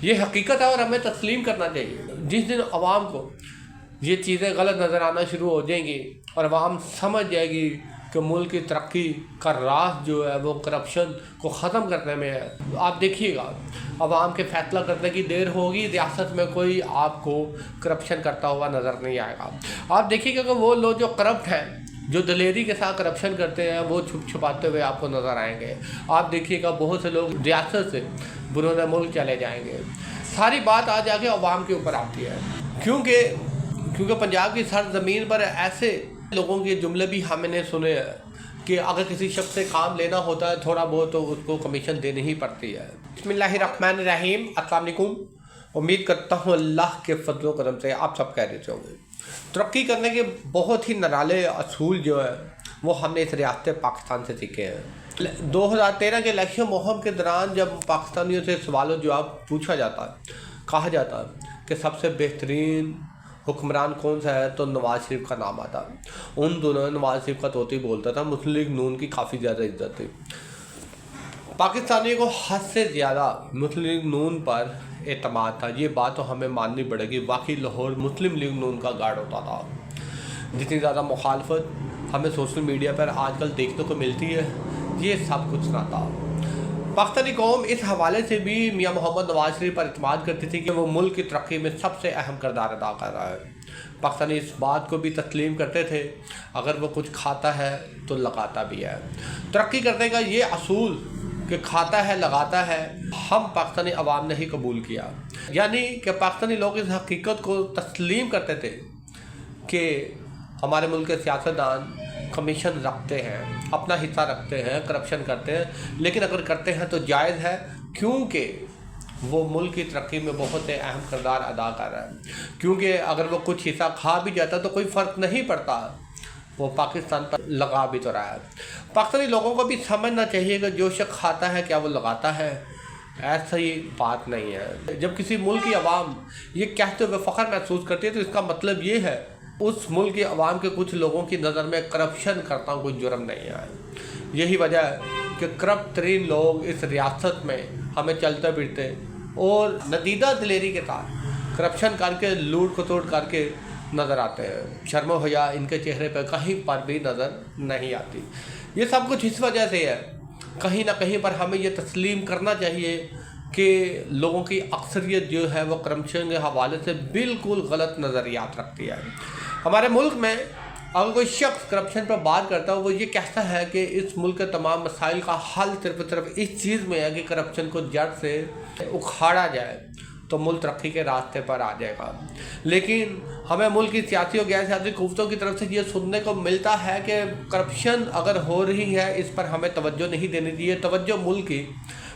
ये हकीकत है और हमें तस्लीम करना चाहिए। जिस दिन अवाम को ये चीज़ें गलत नज़र आना शुरू हो जाएंगी और अवाम समझ जाएगी कि मुल्क की तरक्की का राज जो है वो करप्शन को ख़त्म करने में है। आप देखिएगा अवाम के फैसला करने की देर होगी, रियासत में कोई आपको करप्शन करता हुआ नज़र नहीं आएगा। आप देखिएगा कि वो लोग जो करप्ट हैं, जो दलेरी के साथ करप्शन करते हैं, वो छुपाते हुए आपको नज़र आएंगे। आप देखिएगा बहुत से लोग रियासत से बुरूने मुल्क चले जाएंगे। सारी बात आ जाके अवाम के ऊपर आती है, क्योंकि पंजाब की सरजमीन पर ऐसे लोगों के जुमले भी हमने सुने हैं कि अगर किसी शख्स से काम लेना होता है थोड़ा बहुत तो उसको कमीशन देनी ही पड़ती है। बिस्मिल्लाहिर्रहमानिर्रहीम, अस्सलाम वालेकुम। उम्मीद करता हूँ अल्लाह के फजल करम से आप सब कह रहे होंगे। तरक्की करने के बहुत ही निराले असूल जो है वो हमने इस रियासत पाकिस्तान से सीखे हैं। 2013 के इलेक्शन मुहिम के दौरान जब पाकिस्तानियों से सवाल जवाब पूछा जाता है, कहा जाता है कि सबसे बेहतरीन हुक्मरान कौन सा है, तो नवाज शरीफ का नाम आता। उन दोनों नवाज शरीफ का तोती बोलता था, मुस्लिम लीग नून की काफ़ी ज़्यादा इज्जत थी। पाकिस्तानियों को हद से ज़्यादा मुस्लिम लीग नून पर एतमाद था। ये बात तो हमें माननी पड़ेगी, वाकई लाहौर मुस्लिम लीग नून का गार्ड होता था। जितनी ज़्यादा मुखालफत हमें सोशल मीडिया पर आजकल देखने को मिलती है, ये सब कुछ ना था। पाकिस्तानी कौम इस हवाले से भी मियां मोहम्मद नवाज शरीफ पर इत्मीनान करती थी कि वो मुल्क की तरक्की में सबसे अहम किरदार अदा कर रहा है। पाकिस्तानी इस बात को भी तस्लीम करते थे, अगर वो कुछ खाता है तो लगाता भी है। तरक्की करने का ये असूल कि खाता है लगाता है, हम पाकिस्तानी अवाम ने ही कबूल किया। यानी कि पाकिस्तानी लोग इस हकीकत को तस्लीम करते थे कि हमारे मुल्क के सियासतदान कमीशन रखते हैं, अपना हिस्सा रखते हैं, करप्शन करते हैं, लेकिन अगर करते हैं तो जायज़ है, क्योंकि वो मुल्क की तरक्की में बहुत से अहम किरदार अदा कर रहा है। क्योंकि अगर वो कुछ हिस्सा खा भी जाता तो कोई फ़र्क नहीं पड़ता, वो पाकिस्तान पर लगा भी तो रहा है। पाकिस्तानी लोगों को भी समझना चाहिए कि जो शख्स खाता है क्या वो लगाता है, ऐसा ही बात नहीं है। जब किसी मुल्क की आवाम ये कहते हुए फ़ख्र महसूस करती है तो इसका मतलब ये है उस मुल्क की आवाम के कुछ लोगों की नज़र में करप्शन करता कोई जुर्म नहीं है। यही वजह है कि करप्ट तरीन लोग इस रियासत में हमें चलते फिरते और नदीदा दिलेरी के साथ करप्शन करके लूट खसोट करके नज़र आते हैं। शर्म हया इनके चेहरे पर कहीं पर भी नज़र नहीं आती। ये सब कुछ इस वजह से है, कहीं ना कहीं पर हमें ये तस्लीम करना चाहिए कि लोगों की अक्सरियत जो है वो करप्शन के हवाले से बिल्कुल गलत नज़रियात रखती है। हमारे मुल्क में अगर कोई शख्स करप्शन पर बात करता है, वो ये कहता है कि इस मुल्क के तमाम मसाइल का हल सिर्फ इस चीज़ में है कि करप्शन को जड़ से उखाड़ा जाए तो मुल्क तरक्की के रास्ते पर आ जाएगा। लेकिन हमें मुल्क की सियासी और गैर सियासी क़ुव्वतों की तरफ से ये सुनने को मिलता है कि करप्शन अगर हो रही है इस पर हमें तवज्जो नहीं देनी चाहिए, तवज्जो मुल्क की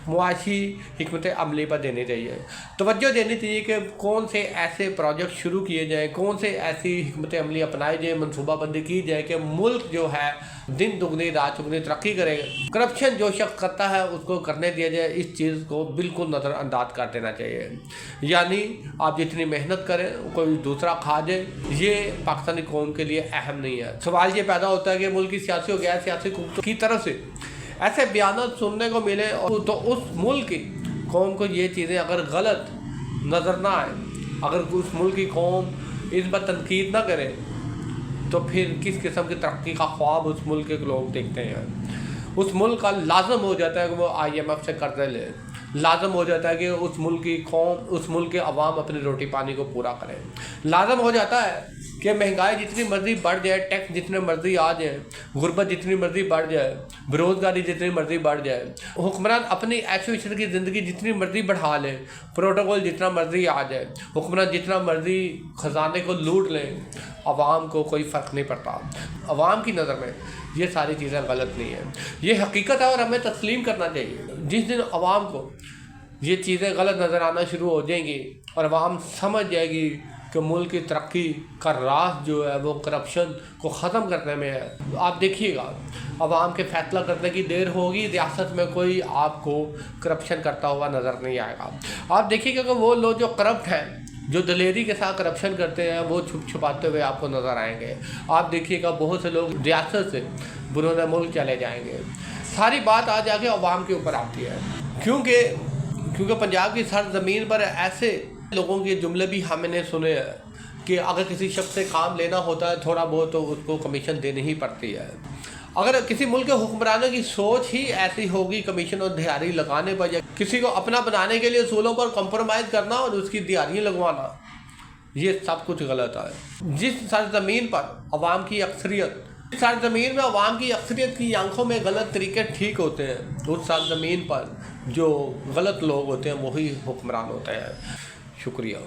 मुआशी हिकमत अमली पर देनी चाहिए। तवज्जो देनी चाहिए कि कौन से ऐसे प्रोजेक्ट शुरू किए जाएँ, कौन से ऐसी हिकमत अमली अपनाई जाए, मनसूबाबंदी की जाए कि मुल्क जो है दिन दुगनी रात चुगनी तरक्की करेगा। करप्शन जो शख्स करता है उसको करने दिया जाए, इस चीज़ को बिल्कुल नज़रअंदाज कर देना चाहिए। यानी आप जितनी मेहनत करें कोई दूसरा खा जाए, ये पाकिस्तानी कौम के लिए अहम नहीं है। सवाल ये पैदा होता है कि मुल्क की सियासी और गैर सियासी क़ुव्वतों की तरफ से ऐसे बयान सुनने को मिले और तो उस मुल्क की कौम को ये चीज़ें अगर गलत नज़र ना आए, अगर उस मुल्क की कौम इस पर तनकीद ना करे, तो फिर किस किस्म की तरक्की का ख्वाब उस मुल्क के लोग देखते हैं। उस मुल्क का लाजम हो जाता है कि वो IMF से कर्जे ले, लाजम हो जाता है कि उस मुल्क की कौम, उस मुल्क के अवाम अपनी रोटी पानी को पूरा करें। लाजम हो जाता है कि महंगाई जितनी मर्ज़ी बढ़ जाए, टैक्स जितने मर्ज़ी आ जाए, गुर्बत जितनी मर्ज़ी बढ़ जाए, बेरोज़गारी जितनी मर्ज़ी बढ़ जाए, हुक्मरान अपनी ऐशो-इशरत की ज़िंदगी जितनी मर्ज़ी बढ़ा लें, प्रोटोकॉल जितना मर्ज़ी आ जाए, हुक्मरान जितना मर्ज़ी ख़जाने को लूट लें, अवाम को कोई फ़र्क नहीं पड़ता। अवाम की नज़र में ये सारी चीज़ें गलत नहीं है, ये हकीकत है और हमें तस्लीम करना चाहिए। जिस दिन अवाम को ये चीज़ें गलत नज़र आना शुरू हो जाएंगी और अवाम समझ जाएगी कि मुल्क की तरक्की का राज जो है वो करप्शन को ख़त्म करने में है। आप देखिएगा अवाम के फैसला करने की देर होगी, रियासत में कोई आपको करप्शन करता हुआ नज़र नहीं आएगा। आप देखिएगा कि वो लोग जो करप्ट हैं, जो दलेरी के साथ करप्शन करते हैं, वो छुपाते हुए आपको नज़र आएंगे। आप देखिएगा बहुत से लोग रियासत से बुरूने मुल्क चले जाएंगे। सारी बात आ जाके अवाम के ऊपर आती है, क्योंकि पंजाब की सरजमीन पर ऐसे लोगों के जुमले भी हमने सुने हैं कि अगर किसी शख्स से काम लेना होता है थोड़ा बहुत तो उसको कमीशन देनी ही पड़ती है। अगर किसी मुल्क के हुक्मरानों की सोच ही ऐसी होगी कमीशन और दिहाड़ी लगाने पर, या किसी को अपना बनाने के लिए उसूलों पर कंप्रोमाइज़ करना और उसकी दिहाड़ी लगवाना, ये सब कुछ गलत है। जिस सरजमीन पर अवाम की अक्सरियत सरजमीन में अवाम की अक्सरियत की आंखों में गलत तरीके ठीक होते हैं, उस सरजमीन पर जो गलत लोग होते हैं वही हुक्मरान होते हैं। शुक्रिया।